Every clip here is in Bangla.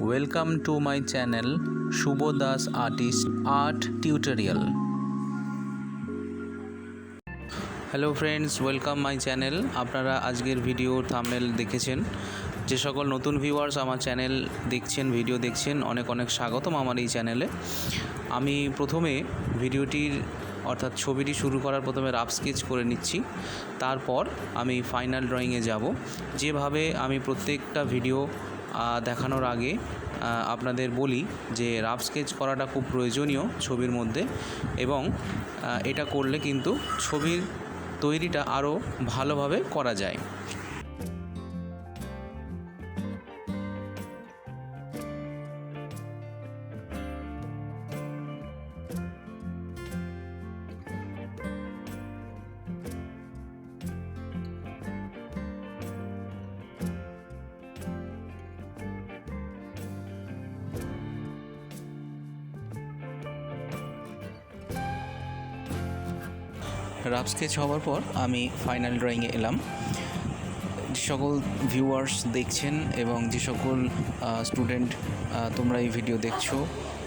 Welcome to my channel Subha Das Artist Art Tutorial. Hello friends, welcome my channel. আপনারা আজকের ভিডিও থাম্বনেল দেখেছেন। যে সকল নতুন ভিউয়ার্স আমার চ্যানেল দেখছেন, ভিডিও দেখছেন, অনেক অনেক স্বাগতম আমার এই চ্যানেলে। আমি প্রথমে ভিডিওটির অর্থাৎ ছবিটি শুরু করার প্রথমে রাফ স্কেচ করে নিচ্ছি, তারপর আমি ফাইনাল ড্রয়িংয়ে যাব। যেভাবে আমি প্রত্যেকটা ভিডিও দেখানোর আগে আপনাদের বলি যে রাফ স্কেচ করাটা খুব প্রয়োজনীয় ছবির মধ্যে, এবং এটা করলে কিন্তু ছবির তৈরিটা আরও ভালোভাবে করা যায়। রাফ স্কেচ হওয়ার পর আমি ফাইনাল ড্রয়িংয়ে এলাম। যে সকল ভিউয়ার্স দেখছেন এবং যে সকল স্টুডেন্ট তোমরা এই ভিডিও দেখছো,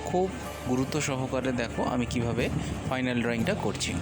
খুব গুরুত্ব সহকারে দেখো আমি কিভাবে ফাইনাল ড্রয়িংটা করছি।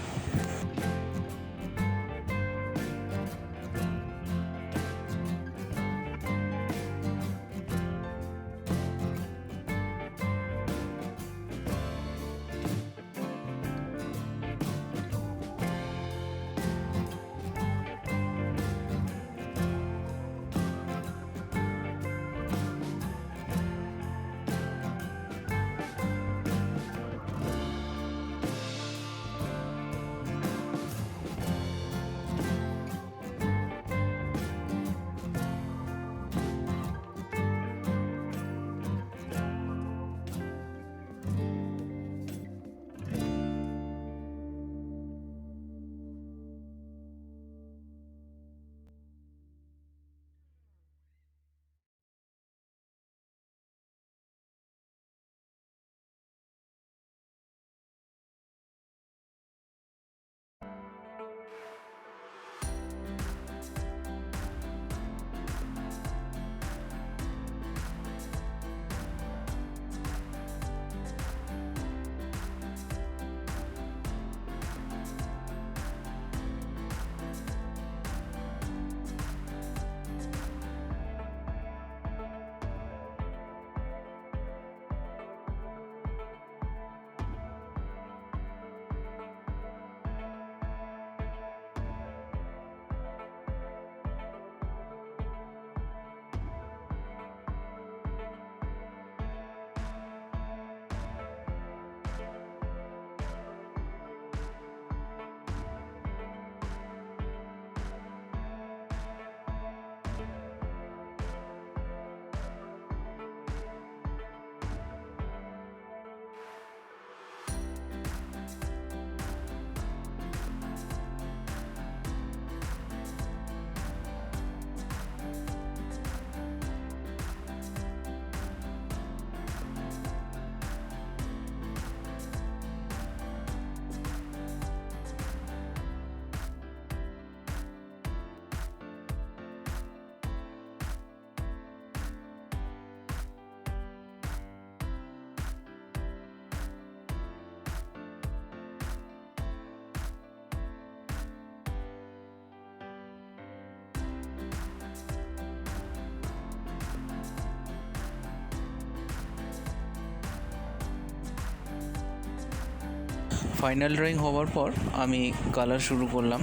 ফাইনাল ড্রয়িং হওয়ার পর আমি কালার শুরু করলাম।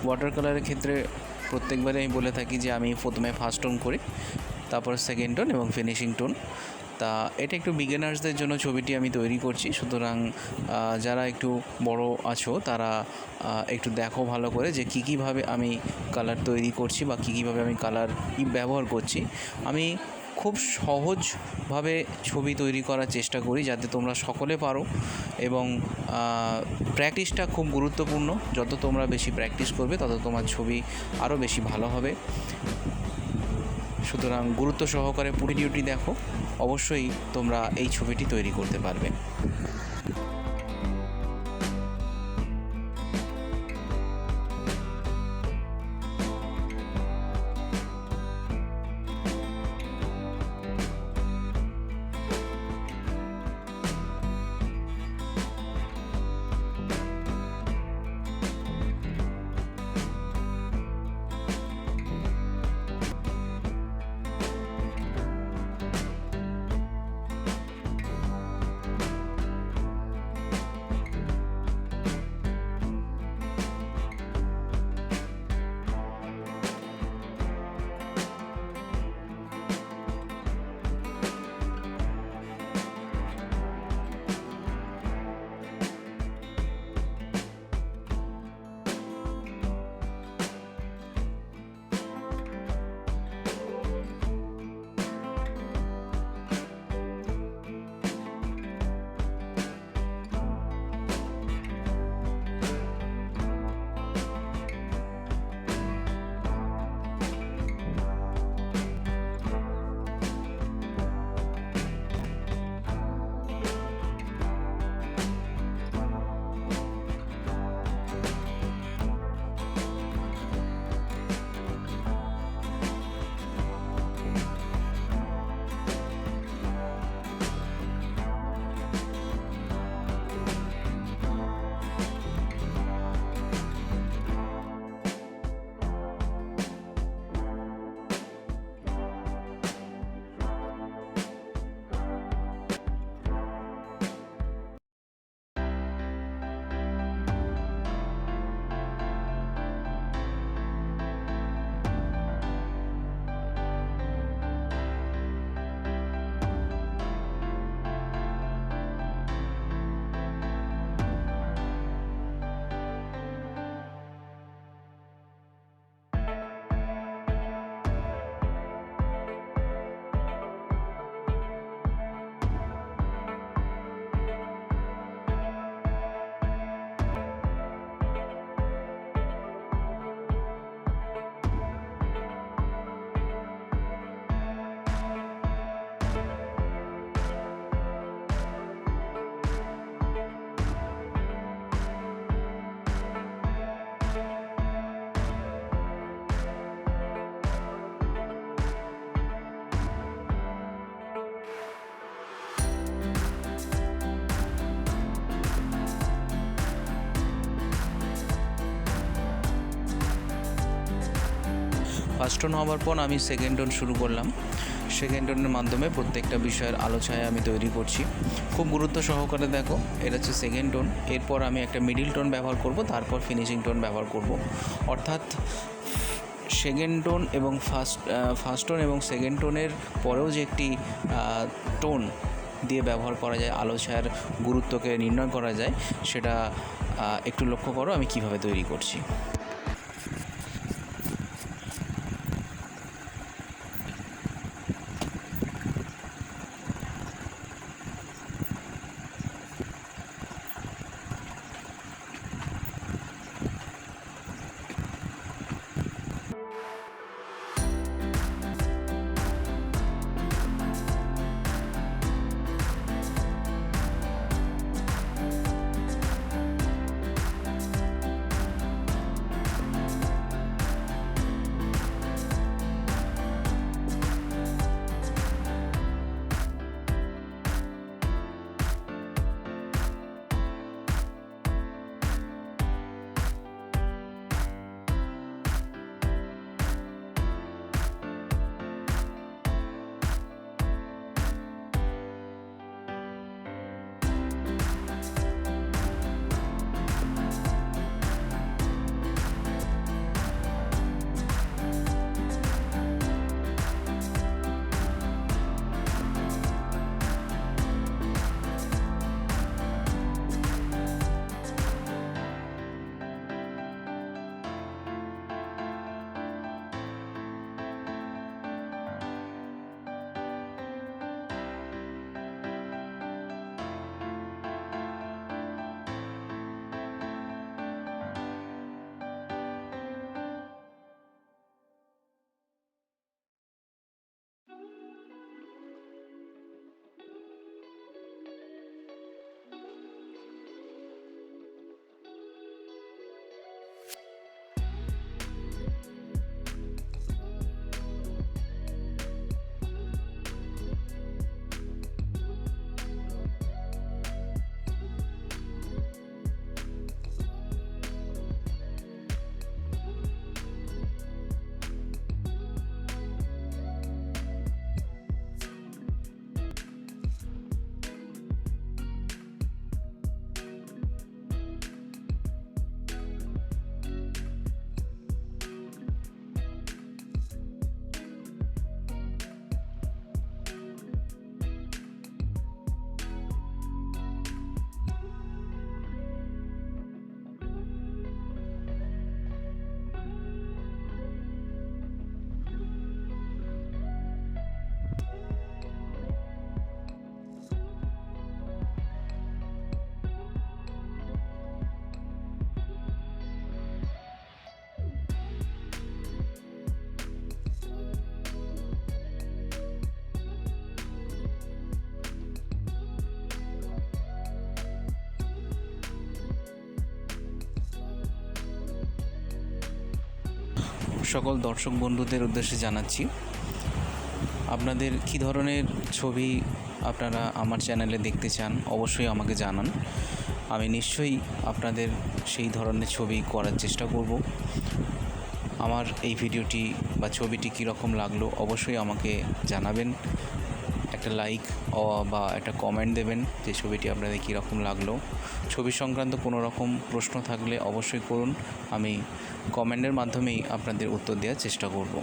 ওয়াটার কালারের ক্ষেত্রে প্রত্যেকবারে আমি বলে থাকি যে আমি প্রথমে ফার্স্ট টোন করি, তারপর সেকেন্ড টোন এবং ফিনিশিং টোন। তা এটা একটু বিগিনার্সদের জন্য ছবিটি আমি তৈরি করছি, সুতরাং যারা একটু বড় আছো তারা একটু দেখো ভালো করে যে কীভাবে আমি কালার তৈরি করছি বা কীভাবে আমি কালার ব্যবহার করছি। আমি খুব সহজভাবে ছবি তৈরি করার চেষ্টা করি যাতে তোমরা সকলে পারো, এবং প্র্যাকটিসটা খুব গুরুত্বপূর্ণ। যত তোমরা বেশি প্র্যাকটিস করবে তত তোমার ছবি আরও বেশি ভালো হবে। সুতরাং গুরুত্ব সহকারে পুরো ভিডিওটি দেখো, অবশ্যই তোমরা এই ছবিটি তৈরি করতে পারবে। ফার্স্ট টোন হওয়ার পর আমি সেকেন্ড টোন শুরু করলাম। সেকেন্ড টোনের মাধ্যমে প্রত্যেকটা বিষয়ের আলোছায়া আমি তৈরি করছি। খুব গুরুত্ব সহকারে দেখো, এটা হচ্ছে সেকেন্ড টোন। এরপর আমি একটা মিডিল টোন ব্যবহার করব, তারপর ফিনিশিং টোন ব্যবহার করব। অর্থাৎ সেকেন্ড টোন এবং ফার্স্ট টোন এবং সেকেন্ড টোনের পরেও যে একটি টোন দিয়ে ব্যবহার করা যায়, আলো ছায়ার গুরুত্বকে নির্ণয় করা যায়, সেটা একটু লক্ষ্য করো আমি কিভাবে তৈরি করছি। সকল দর্শক বন্ধুদের উদ্দেশ্যে জানাচ্ছি, আপনাদের কী ধরনের ছবি আপনারা আমার চ্যানেলে দেখতে চান অবশ্যই আমাকে জানান। আমি নিশ্চয়ই আপনাদের সেই ধরনের ছবি করার চেষ্টা করব। আমার এই ভিডিওটি বা ছবিটি কীরকম লাগলো অবশ্যই আমাকে জানাবেন। একটা লাইক বা একটা কমেন্ট দেবেন যে ছবিটি আপনাদের কীরকম লাগলো। ছবি সংক্রান্ত কোনো রকম প্রশ্ন থাকলে অবশ্যই করুন, আমি কমেন্টের মাধ্যমেই আপনাদের উত্তর দেওয়ার চেষ্টা করব।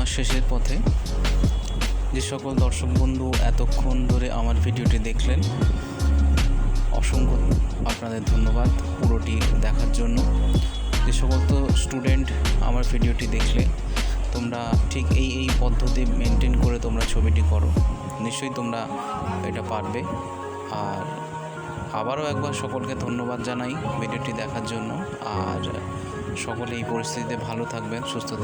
আমার শেষের পথে। যে সকল দর্শক বন্ধু এতক্ষণ ধরে আমার ভিডিওটি দেখলেন, অসংখ্য আপনাদের ধন্যবাদ পুরোটি দেখার জন্য। যে সকল তো স্টুডেন্ট আমার ভিডিওটি দেখলে, তোমরা ঠিক এই পদ্ধতি মেনটেন করে তোমরা ছবিটি করো, নিশ্চয়ই তোমরা এটা পারবে। আর আবারও একবার সকলকে ধন্যবাদ জানাই ভিডিওটি দেখার জন্য। আর সকলে এই পরিস্থিতিতে ভালো থাকবেন, সুস্থ থাকবেন।